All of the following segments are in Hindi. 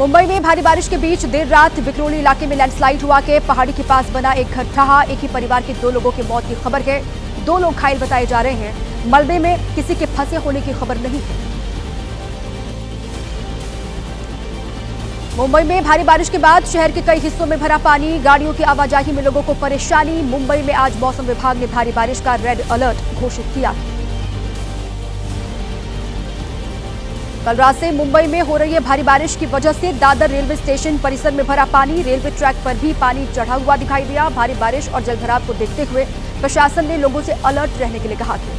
मुंबई में भारी बारिश के बीच देर रात विक्रोली इलाके में लैंडस्लाइड हुआ के पहाड़ी के पास बना एक घर ढहा। एक ही परिवार के 2 लोगों की मौत की खबर है। 2 लोग घायल बताए जा रहे हैं। मलबे में किसी के फंसे होने की खबर नहीं है। मुंबई में भारी बारिश के बाद शहर के कई हिस्सों में भरा पानी। गाड़ियों की आवाजाही में लोगों को परेशानी। मुंबई में आज मौसम विभाग ने भारी बारिश का रेड अलर्ट घोषित किया। कल रात से मुंबई में हो रही है भारी बारिश की वजह से दादर रेलवे स्टेशन परिसर में भरा पानी। रेलवे ट्रैक पर भी पानी चढ़ा हुआ दिखाई दिया। भारी बारिश और जलभराव को देखते हुए प्रशासन ने लोगों से अलर्ट रहने के लिए कहा था।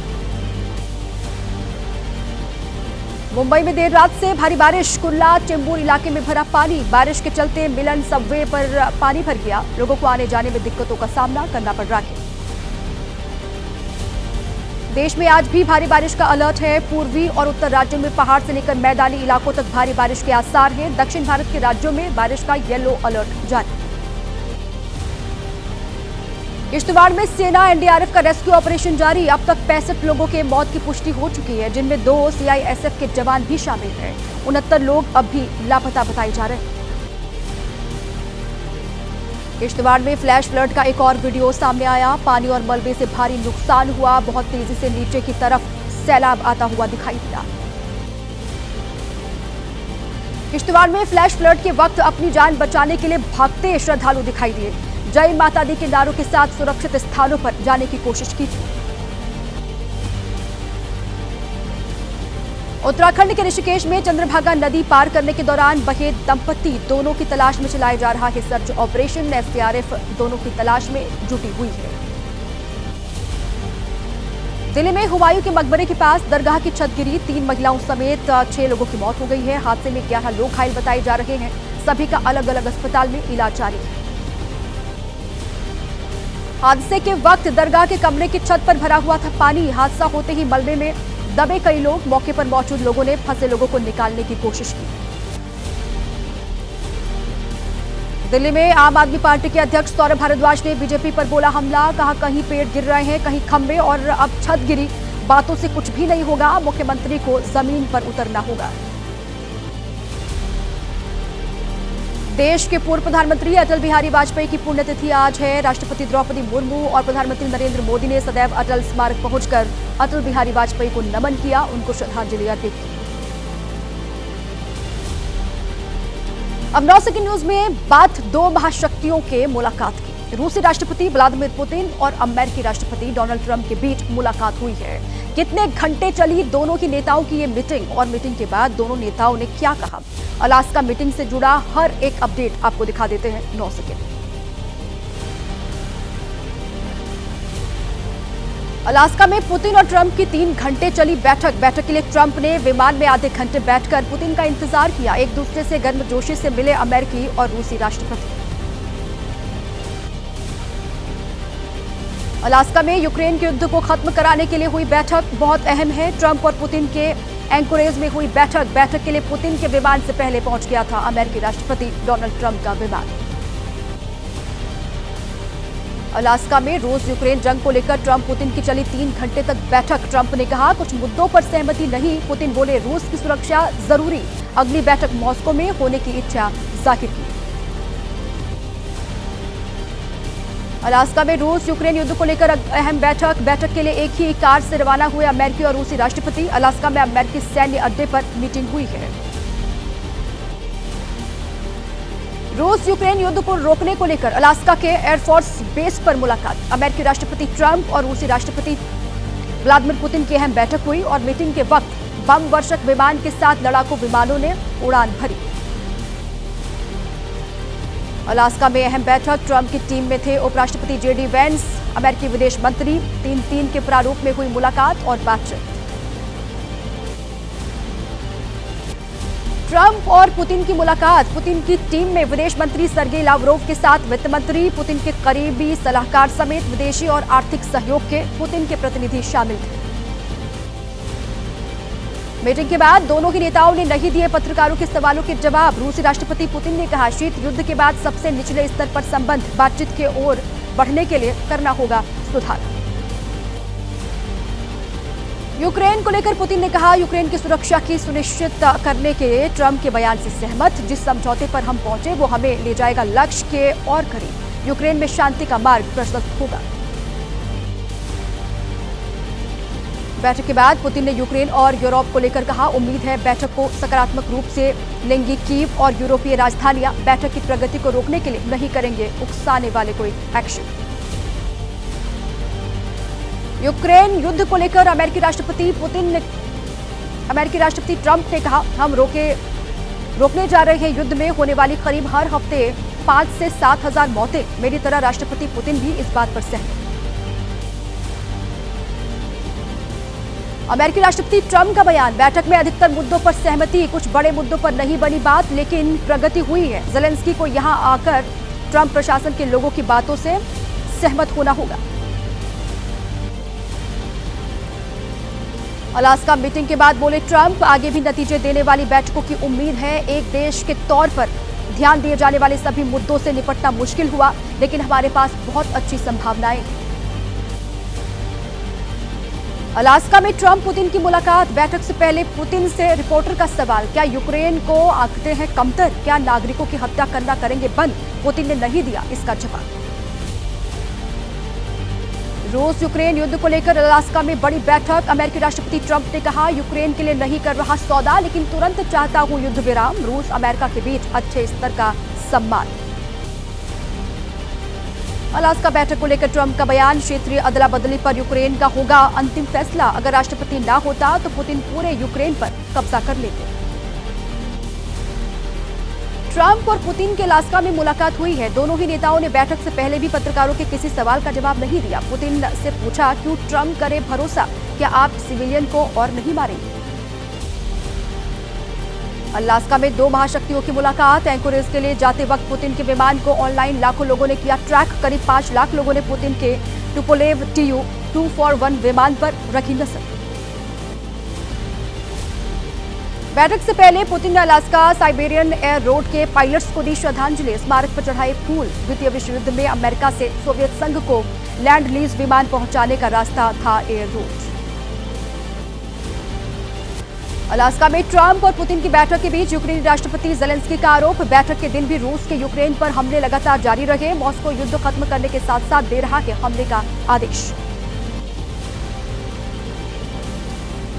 मुंबई में देर रात से भारी बारिश। कुर्ला चेंबूर इलाके में भरा पानी। बारिश के चलते मिलन सबवे पर पानी भर गया। लोगों को आने जाने में दिक्कतों का सामना करना पड़ रहा है। देश में आज भी भारी बारिश का अलर्ट है। पूर्वी और उत्तर राज्यों में पहाड़ से लेकर मैदानी इलाकों तक भारी बारिश के आसार हैं। दक्षिण भारत के राज्यों में बारिश का येलो अलर्ट जारी। किश्तवाड़ में सेना एनडीआरएफ का रेस्क्यू ऑपरेशन जारी। अब तक 65 लोगों के मौत की पुष्टि हो चुकी है, जिनमें 2 सीआईएसएफ के जवान भी शामिल हैं। 69 लोग अब भी लापता बताए जा रहे हैं। किश्तवाड़ में फ्लैश फ्लड का एक और वीडियो सामने आया। पानी और मलबे से भारी नुकसान हुआ। बहुत तेजी से नीचे की तरफ सैलाब आता हुआ दिखाई दिया। किश्तवाड़ में फ्लैश फ्लड के वक्त अपनी जान बचाने के लिए भागते श्रद्धालु दिखाई दिए। जय माता दी के नारों के साथ सुरक्षित स्थानों पर जाने की कोशिश की थी। उत्तराखंड के ऋषिकेश में चंद्रभागा नदी पार करने के दौरान बहे दंपति। दोनों की तलाश में चलाया जा रहा है सर्च ऑपरेशन। एसडीआरएफ दोनों की तलाश में जुटी हुई है। दिल्ली में हुमायूं के मकबरे के पास दरगाह की छत गिरी। 3 महिलाओं समेत 6 लोगों की मौत हो गई है। हादसे में 11 लोग घायल बताए जा रहे हैं। सभी का अलग अलग अस्पताल में इलाज जारी है। हादसे के वक्त दरगाह के कमरे की छत पर भरा हुआ था पानी। हादसा होते ही मलबे में दबे कई लोग। मौके पर मौजूद लोगों ने फंसे लोगों को निकालने की कोशिश की। दिल्ली में आम आदमी पार्टी के अध्यक्ष सौरभ भारद्वाज ने बीजेपी पर बोला हमला। कहा कहीं पेड़ गिर रहे हैं, कहीं खंभे और अब छत गिरी। बातों से कुछ भी नहीं होगा। मुख्यमंत्री को जमीन पर उतरना होगा। देश के पूर्व प्रधानमंत्री अटल बिहारी वाजपेयी की पुण्यतिथि आज है। राष्ट्रपति द्रौपदी मुर्मू और प्रधानमंत्री नरेंद्र मोदी ने सदैव अटल स्मारक पहुंचकर अटल बिहारी वाजपेयी को नमन किया, उनको श्रद्धांजलि अर्पित की। अब 9 सेकंड न्यूज में बात 2 महाशक्तियों के मुलाकात की। रूसी राष्ट्रपति व्लादिमीर पुतिन और अमेरिकी राष्ट्रपति डोनाल्ड ट्रंप के बीच मुलाकात हुई है। कितने घंटे चली दोनों की नेताओं की ये मीटिंग और मीटिंग के बाद दोनों नेताओं ने क्या कहा, अलास्का मीटिंग से जुड़ा हर एक अपडेट आपको दिखा देते हैं 9 सेकंड। अलास्का में पुतिन और ट्रंप की 3 घंटे चली बैठक के लिए ट्रंप ने विमान में आधे घंटे बैठकर पुतिन का इंतजार किया। एक दूसरे से गर्मजोशी से मिले अमेरिकी और रूसी राष्ट्रपति। अलास्का में यूक्रेन के युद्ध को खत्म कराने के लिए हुई बैठक बहुत अहम है। ट्रंप और पुतिन के एंकोरेज में हुई बैठक के लिए पुतिन के विमान से पहले पहुंच गया था अमेरिकी राष्ट्रपति डोनाल्ड ट्रंप का विमान। अलास्का में रूस यूक्रेन जंग को लेकर ट्रंप पुतिन की चली 3 घंटे तक बैठक। ट्रंप ने कहा कुछ मुद्दों पर सहमति नहीं। पुतिन बोले रूस की सुरक्षा जरूरी। अगली बैठक मॉस्को में होने की इच्छा जाहिर की। अलास्का में रूस यूक्रेन युद्ध को लेकर अहम बैठक के लिए एक ही कार से रवाना हुए अमेरिकी और रूसी राष्ट्रपति। अलास्का में अमेरिकी सैन्य अड्डे पर मीटिंग हुई है। रूस यूक्रेन युद्ध को रोकने को लेकर अलास्का के एयरफोर्स बेस पर मुलाकात। अमेरिकी राष्ट्रपति ट्रंप और रूसी राष्ट्रपति व्लादिमीर पुतिन की अहम बैठक हुई और मीटिंग के वक्त बम वर्षक विमान के साथ लड़ाकू विमानों ने उड़ान भरी। अलास्का में अहम बैठक। ट्रंप की टीम में थे उपराष्ट्रपति जेडी वेंस, अमेरिकी विदेश मंत्री। 3-3 के प्रारूप में हुई मुलाकात और बातचीत। ट्रंप और पुतिन की मुलाकात। पुतिन की टीम में विदेश मंत्री सर्गेई लावरोव के साथ वित्त मंत्री, पुतिन के करीबी सलाहकार समेत विदेशी और आर्थिक सहयोग के पुतिन के प्रतिनिधि शामिल थे। मीटिंग के बाद दोनों ही नेताओं ने नहीं दिए पत्रकारों के सवालों के जवाब। रूसी राष्ट्रपति पुतिन ने कहा शीत युद्ध के बाद सबसे निचले स्तर पर संबंध बातचीत की ओर बढ़ने के लिए करना होगा सुधार। यूक्रेन को लेकर पुतिन ने कहा, यूक्रेन की सुरक्षा की सुनिश्चित करने के ट्रंप के बयान से सहमत। जिस समझौते पर हम पहुंचे वो हमें ले जाएगा लक्ष्य के और करीब। यूक्रेन में शांति का मार्ग प्रशस्त होगा। बैठक के बाद पुतिन ने यूक्रेन और यूरोप को लेकर कहा, उम्मीद है बैठक को सकारात्मक रूप से लेंगी। कीव और यूरोपीय राजधानियां बैठक की प्रगति को रोकने के लिए नहीं करेंगे उकसाने वाले कोई एक्शन। यूक्रेन युद्ध को लेकर अमेरिकी राष्ट्रपति ट्रंप ने कहा, हम रोकने जा रहे हैं युद्ध में होने वाली करीब हर हफ्ते 5 से 7 हजार मौतें। मेरी तरह राष्ट्रपति पुतिन भी इस बात पर सहमत। अमेरिकी राष्ट्रपति ट्रंप का बयान, बैठक में अधिकतर मुद्दों पर सहमति, कुछ बड़े मुद्दों पर नहीं बनी बात, लेकिन प्रगति हुई है। ज़ेलेंस्की को यहां आकर ट्रंप प्रशासन के लोगों की बातों से सहमत होना होगा। अलास्का मीटिंग के बाद बोले ट्रंप, आगे भी नतीजे देने वाली बैठकों की उम्मीद है। एक देश के तौर पर ध्यान दिए जाने वाले सभी मुद्दों से निपटना मुश्किल हुआ, लेकिन हमारे पास बहुत अच्छी संभावनाएं हैं। अलास्का में ट्रंप पुतिन की मुलाकात। बैठक से पहले पुतिन से रिपोर्टर का सवाल, क्या यूक्रेन को आंकते हैं कमतर? क्या नागरिकों की हत्या करना करेंगे बंद? पुतिन ने नहीं दिया इसका जवाब। रूस यूक्रेन युद्ध को लेकर अलास्का में बड़ी बैठक। अमेरिकी राष्ट्रपति ट्रंप ने कहा, यूक्रेन के लिए नहीं कर रहा सौदा, लेकिन तुरंत चाहता हूं युद्ध विराम। रूस अमेरिका के बीच अच्छे स्तर का सम्मान। अलास्का बैठक को लेकर ट्रंप का बयान, क्षेत्रीय अदला बदली पर यूक्रेन का होगा अंतिम फैसला। अगर राष्ट्रपति ना होता तो पुतिन पूरे यूक्रेन पर कब्जा कर लेते। ट्रंप और पुतिन के अलास्का में मुलाकात हुई है। दोनों ही नेताओं ने बैठक से पहले भी पत्रकारों के किसी सवाल का जवाब नहीं दिया। पुतिन से पूछा, क्यों ट्रंप करे भरोसा, क्या आप सिविलियन को और नहीं मारेंगे? अलास्का में दो महाशक्तियों की मुलाकात। एंकोरेज के लिए जाते वक्त पुतिन के विमान को ऑनलाइन लाखों लोगों ने किया ट्रैक। करीब 5 लाख लोगों ने पुतिन के टुपोलेव Tu-241 विमान पर रखी नजर। बैठक से पहले पुतिन ने अलास्का साइबेरियन एयर रोड के पायलट्स को दी श्रद्धांजलि। स्मारक पर चढ़ाए फूल। द्वितीय विश्व युद्ध में अमेरिका से सोवियत संघ को लैंड लीज विमान पहुंचाने का रास्ता था एयर रोड। अलास्का में ट्रंप और पुतिन की बैठक के बीच यूक्रेनी राष्ट्रपति ज़ेलेंस्की का आरोप। बैठक के दिन भी रूस के यूक्रेन पर हमले लगातार जारी रहे। मॉस्को युद्ध खत्म करने के साथ साथ दे रहा है हमले का आदेश।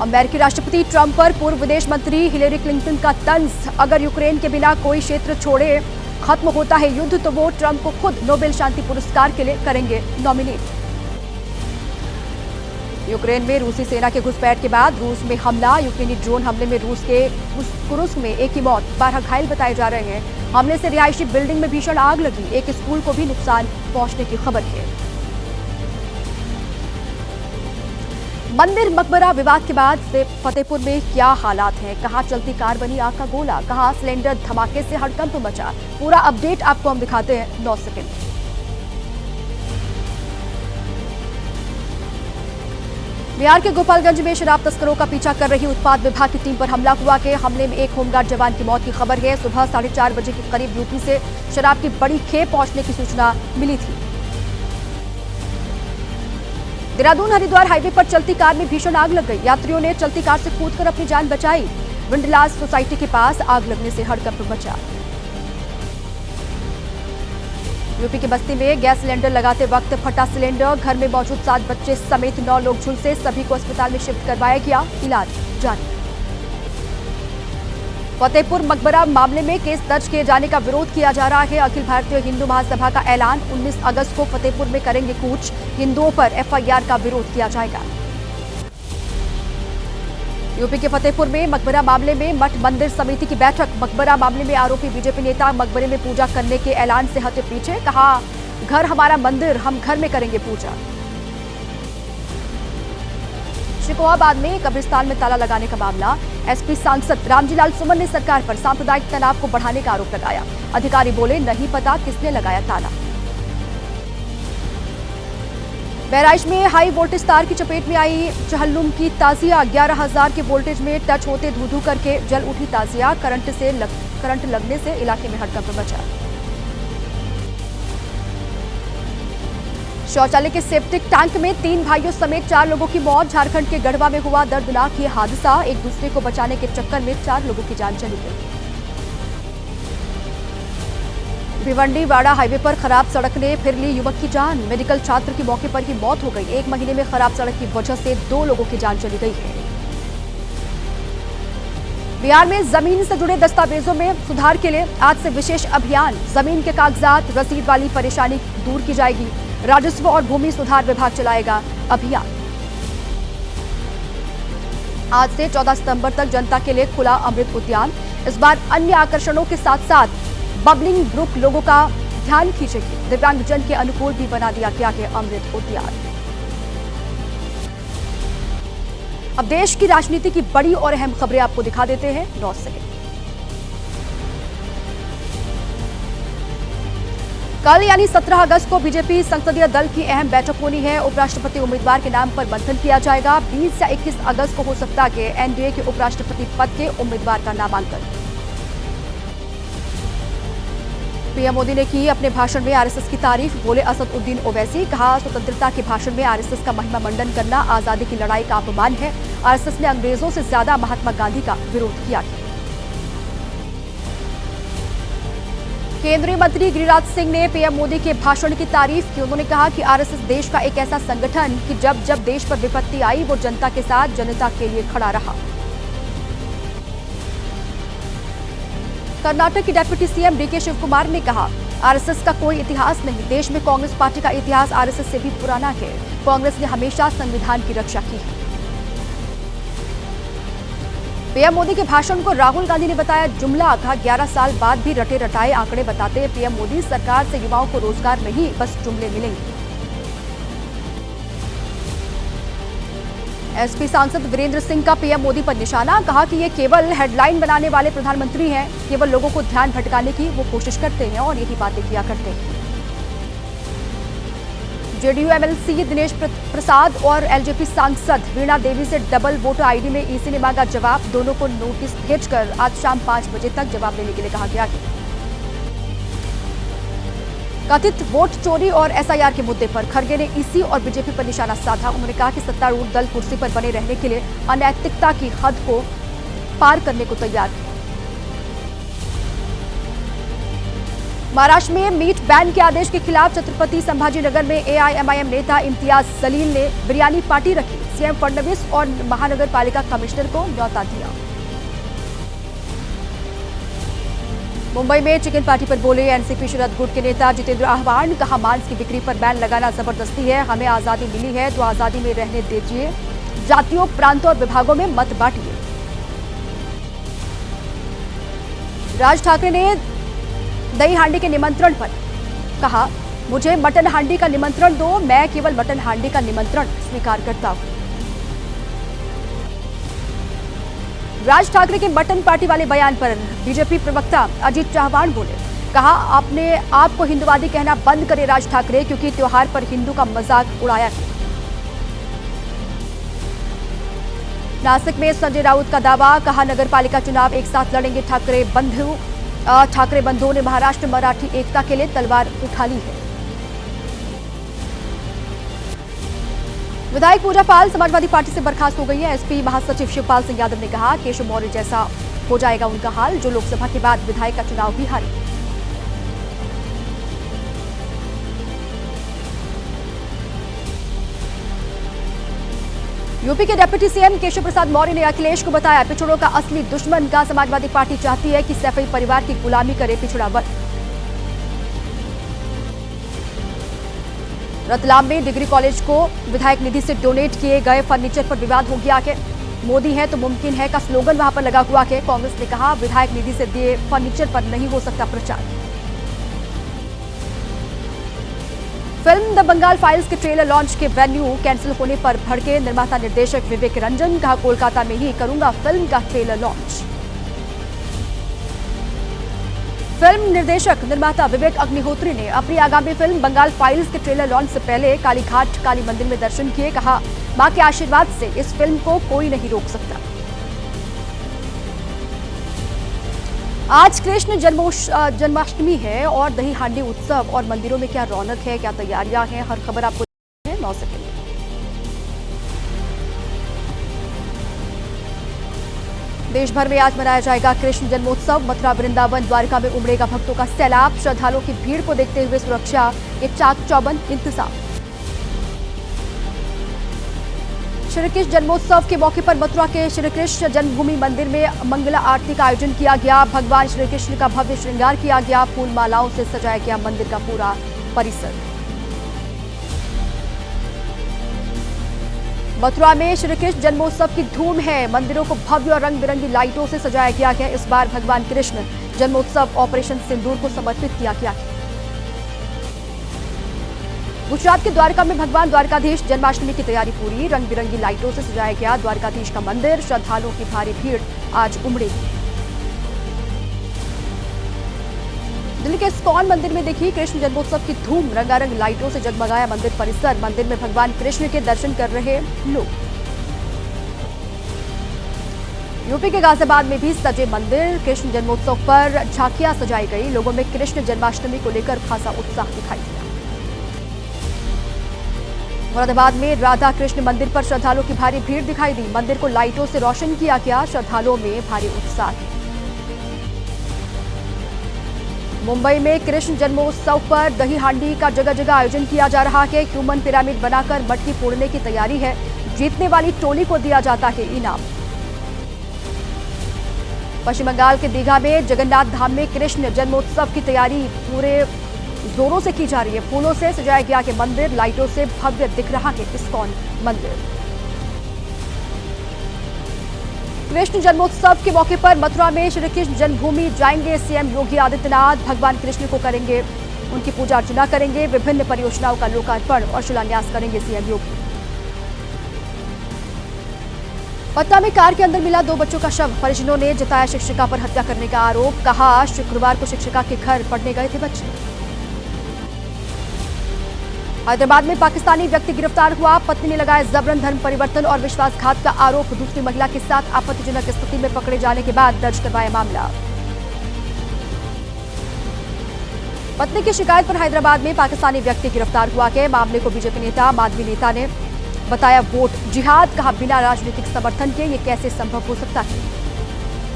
अमेरिकी राष्ट्रपति ट्रंप पर पूर्व विदेश मंत्री हिलेरी क्लिंटन का तंज। अगर यूक्रेन के बिना कोई क्षेत्र छोड़े खत्म होता है युद्ध तो वो ट्रंप को खुद नोबेल शांति पुरस्कार के लिए करेंगे नॉमिनेट। यूक्रेन में रूसी सेना के घुसपैठ के बाद रूस में हमला। यूक्रेनी ड्रोन हमले में रूस के कुर्स्क में एक की मौत, 12 घायल बताए जा रहे हैं। हमले से रिहायशी बिल्डिंग में भीषण आग लगी। एक स्कूल को भी नुकसान पहुंचने की खबर है। मंदिर मकबरा विवाद के बाद से फतेहपुर में क्या हालात हैं? कहां चलती कार बनी आग का गोला, कहां सिलेंडर धमाके से हड़कंप मचा। पूरा अपडेट आपको हम दिखाते हैं 9 सेकंड। बिहार के गोपालगंज में शराब तस्करों का पीछा कर रही उत्पाद विभाग की टीम पर हमला हुआ। के हमले में एक होमगार्ड जवान की मौत की खबर है। सुबह 4:30 बजे के करीब यूपी से शराब की बड़ी खेप पहुंचने की सूचना मिली थी। देहरादून हरिद्वार हाईवे पर चलती कार में भीषण आग लग गई। यात्रियों ने चलती कार से कूदकर अपनी जान बचाई। विंडलास सोसाइटी के पास आग लगने से हड़कंप मचा। यूपी की बस्ती में गैस सिलेंडर लगाते वक्त फटा सिलेंडर। घर में मौजूद 7 बच्चे समेत 9 लोग झुलसे। सभी को अस्पताल में शिफ्ट करवाया गया, इलाज जारी। फतेहपुर मकबरा मामले में केस दर्ज किए जाने का विरोध किया जा रहा है। अखिल भारतीय हिंदू महासभा का ऐलान, 19 अगस्त को फतेहपुर में करेंगे कूच। हिंदुओं पर एफआईआर का विरोध किया जाएगा। यूपी के फतेहपुर में मकबरा मामले में मठ मंदिर समिति की बैठक। मकबरा मामले में आरोपी बीजेपी नेता मकबरे में पूजा करने के ऐलान से हटे पीछे। कहा, घर हमारा मंदिर, हम घर में करेंगे पूजा। शिकोहाबाद में कब्रिस्तान में ताला लगाने का मामला। एसपी सांसद रामजी लाल सुमन ने सरकार पर सांप्रदायिक तनाव को बढ़ाने का आरोप लगाया। अधिकारी बोले, नहीं पता किसने लगाया ताला। बहराइच में हाई वोल्टेज तार की चपेट में आई चहल्लुम की ताजिया। 11,000 के वोल्टेज में टच होते धू-धू करके जल उठी ताजिया। करंट लगने से इलाके में हड़कंप मचा। शौचालय के सेप्टिक टैंक में 3 भाइयों समेत 4 लोगों की मौत। झारखंड के गढ़वा में हुआ दर्दनाक ये हादसा। एक दूसरे को बचाने के चक्कर में 4 लोगों की जान चली गई। भिवंडी वाड़ा हाईवे पर खराब सड़क ने फिर ली युवक की जान। मेडिकल छात्र की मौके पर ही मौत हो गई। 1 महीने में खराब सड़क की वजह से 2 लोगों की जान चली गई है। बिहार में जमीन से जुड़े दस्तावेजों में सुधार के लिए आज से विशेष अभियान। जमीन के कागजात, रसीद वाली परेशानी दूर की जाएगी। राजस्व और भूमि सुधार विभाग चलाएगा अभियान। आज से 14 सितंबर तक जनता के लिए खुला अमृत उद्यान। इस बार अन्य आकर्षणों के साथ साथ बबलिंग ब्रुक लोगों का ध्यान खींचेगी। दिव्यांगजन के अनुकूल भी बना दिया गया है अमृत उद्यान। अब देश की राजनीति की बड़ी और अहम खबरें आपको दिखा देते हैं 9 सेकंड। कल यानी 17 अगस्त को बीजेपी संसदीय दल की अहम बैठक होनी है। उपराष्ट्रपति उम्मीदवार के नाम पर मंथन किया जाएगा। 20 या 21 अगस्त को हो सकता है एनडीए के उपराष्ट्रपति पद के उम्मीदवार का नामांकन। पीएम मोदी ने की अपने भाषण में आरएसएस की तारीफ। बोले असदुद्दीन ओवैसी, कहा स्वतंत्रता के भाषण में आरएसएस का महिमा मंडन करना आजादी की लड़ाई का अपमान है। आरएसएस ने अंग्रेजों से ज्यादा महात्मा गांधी का विरोध किया है। केंद्रीय मंत्री गिरिराज सिंह ने पीएम मोदी के भाषण की तारीफ की। उन्होंने कहा कि आरएसएस देश का एक ऐसा संगठन कि जब जब देश पर विपत्ति आई वो जनता के साथ, जनता के लिए खड़ा रहा। कर्नाटक के deputy CM DK Shivakumar ने कहा, आरएसएस का कोई इतिहास नहीं। देश में कांग्रेस पार्टी का इतिहास आरएसएस से भी पुराना है। कांग्रेस ने हमेशा संविधान की रक्षा की है। पीएम मोदी के भाषण को राहुल गांधी ने बताया जुमला। कहा 11 साल बाद भी रटे रटाए आंकड़े बताते पीएम मोदी, सरकार से युवाओं को रोजगार नहीं बस जुमले मिलेंगे। एसपी सांसद वीरेंद्र सिंह का पीएम मोदी पर निशाना। कहा कि ये केवल हेडलाइन बनाने वाले प्रधानमंत्री हैं। केवल लोगों को ध्यान भटकाने की वो कोशिश करते हैं और यही बातें किया करते हैं। जेडीयू एमएलसी दिनेश प्रसाद और एलजेपी सांसद वीणा देवी से डबल वोटर आईडी में ईसी ने मांगा जवाब। दोनों को नोटिस भेजकर आज शाम 5 बजे तक जवाब देने के लिए कहा गया है। कथित वोट चोरी और एसआईआर के मुद्दे पर खड़गे ने ईसी और बीजेपी पर निशाना साधा। उन्होंने कहा कि सत्तारूढ़ दल कुर्सी पर बने रहने के लिए अनैतिकता की हद को पार करने को तैयार है। महाराष्ट्र में मीट बैन के आदेश के खिलाफ छत्रपति संभाजीनगर में एआईएमआईएम नेता इम्तियाज जलील ने बिरयानी पार्टी रखी। सीएम फडणवीस और महानगर पालिका कमिश्नर को न्यौता दिया। मुंबई में चिकन पार्टी पर बोले एनसीपी शरद गुट के नेता जितेंद्र आह्वान। कहा मांस की बिक्री पर बैन लगाना जबरदस्ती है। हमें आजादी मिली है तो आजादी में रहने दीजिए। जातियों, प्रांतों और विभागों में मत बांटिए। राज ठाकरे ने दही हांडी के निमंत्रण पर कहा, मुझे मटन हांडी का निमंत्रण दो, मैं केवल मटन हांडी का निमंत्रण स्वीकार करता हूं। राज ठाकरे के मटन पार्टी वाले बयान पर बीजेपी प्रवक्ता अजीत चौहान बोले। कहा आपने आपको हिंदुवादी कहना बंद करे राज ठाकरे, क्योंकि त्योहार पर हिंदू का मजाक उड़ाया है। नासिक में संजय राउत का दावा। कहा नगर पालिका चुनाव एक साथ लड़ेंगे ठाकरे बंधुओं ने महाराष्ट्र मराठी एकता के लिए तलवार उठा ली है। विधायक पूजा पाल समाजवादी पार्टी से बर्खास्त हो गई है। एसपी महासचिव शिवपाल सिंह यादव ने कहा केशव मौर्य जैसा हो जाएगा उनका हाल, जो लोकसभा के बाद विधायक का चुनाव भी हारे। यूपी के डिप्टी सीएम केशव प्रसाद मौर्य ने अखिलेश को बताया पिछड़ों का असली दुश्मन। का समाजवादी पार्टी चाहती है कि सैफई परिवार की गुलामी करे पिछड़ा वर्ग। रतलाम में डिग्री कॉलेज को विधायक निधि से डोनेट किए गए फर्नीचर पर विवाद हो गया है। मोदी है तो मुमकिन है का स्लोगन वहां पर लगा हुआ है। कांग्रेस ने कहा विधायक निधि से दिए फर्नीचर पर नहीं हो सकता प्रचार। फिल्म द बंगाल फाइल्स के ट्रेलर लॉन्च के वेन्यू कैंसिल होने पर भड़के निर्माता निर्देशक विवेक रंजन। कहा कोलकाता में ही करूंगा फिल्म का ट्रेलर लॉन्च। फिल्म निर्देशक निर्माता विवेक अग्निहोत्री ने अपनी आगामी फिल्म बंगाल फाइल्स के ट्रेलर लॉन्च से पहले कालीघाट काली मंदिर में दर्शन किए। कहा मां के आशीर्वाद से इस फिल्म को कोई नहीं रोक सकता। आज कृष्ण जन्माष्टमी है और दही हांडी उत्सव और मंदिरों में क्या रौनक है, क्या तैयारियां हैं, हर खबर आपको नौसे के लिए। देश भर में आज मनाया जाएगा कृष्ण जन्मोत्सव। मथुरा, वृंदावन, द्वारका में उमड़ेगा भक्तों का सैलाब। श्रद्धालुओं की भीड़ को देखते हुए सुरक्षा के चाक चौबंद इंतजाम। श्री कृष्ण जन्मोत्सव के मौके पर मथुरा के श्री कृष्ण जन्मभूमि मंदिर में मंगला आरती का आयोजन किया गया। भगवान श्री कृष्ण का भव्य श्रृंगार किया गया। फूल मालाओं से सजाया गया मंदिर का पूरा परिसर। मथुरा में श्री कृष्ण जन्मोत्सव की धूम है। मंदिरों को भव्य और रंग बिरंगी लाइटों से सजाया गया है। इस बार भगवान कृष्ण जन्मोत्सव ऑपरेशन सिंदूर को समर्पित किया गया है। गुजरात के द्वारका में भगवान द्वारकाधीश जन्माष्टमी की तैयारी पूरी। रंग बिरंगी लाइटों से सजाया गया द्वारकाधीश का मंदिर। श्रद्धालुओं की भारी भीड़ आज उमड़ेगी। दिल्ली के इस्कॉन मंदिर में देखी कृष्ण जन्मोत्सव की धूम। रंगारंग लाइटों से जगमगाया मंदिर परिसर। मंदिर में भगवान कृष्ण के दर्शन कर रहे लोग। यूपी के गाजियाबाद में भी सजे मंदिर। कृष्ण जन्मोत्सव पर झांकियां सजाई गई। लोगों में कृष्ण जन्माष्टमी को लेकर खासा उत्साह दिखाई दिया। मुरादाबाद में राधा कृष्ण मंदिर पर श्रद्धालुओं की भारी भीड़ दिखाई दी। मंदिर को लाइटों से रोशन किया गया। श्रद्धालुओं में भारी उत्साह है। मुंबई में कृष्ण जन्मोत्सव पर दही हांडी का जगह जगह आयोजन किया जा रहा है। ह्यूमन पिरामिड बनाकर मटकी फोड़ने की तैयारी है। जीतने वाली टोली को दिया जाता है इनाम। पश्चिम बंगाल के दीघा में जगन्नाथ धाम में कृष्ण जन्मोत्सव की तैयारी पूरे जोरों से की जा रही है। फूलों से सजाया गया है मंदिर। लाइटों से भव्य दिख रहा है इस्कॉन मंदिर। कृष्ण जन्मोत्सव के मौके पर मथुरा में श्री कृष्ण जन्मभूमि जाएंगे सीएम योगी आदित्यनाथ। भगवान कृष्ण को करेंगे, उनकी पूजा अर्चना करेंगे। विभिन्न परियोजनाओं का लोकार्पण और शिलान्यास करेंगे सीएम योगी। पटना में कार के अंदर मिला 2 बच्चों का शव। परिजनों ने जताया शिक्षिका पर हत्या करने का आरोप। कहा शुक्रवार को शिक्षिका के घर पढ़ने गए थे बच्चे। हैदराबाद में पाकिस्तानी व्यक्ति गिरफ्तार हुआ। पत्नी ने लगाया जबरन धर्म परिवर्तन और विश्वासघात का आरोप। दूसरी महिला के साथ आपत्तिजनक स्थिति में पकड़े जाने के बाद दर्ज करवाया मामला। पत्नी की शिकायत पर हैदराबाद में पाकिस्तानी व्यक्ति गिरफ्तार हुआ है। मामले को बीजेपी नेता माधवी नेता ने बताया वोट जिहाद। कहा बिना राजनीतिक समर्थन के ये कैसे संभव हो सकता है।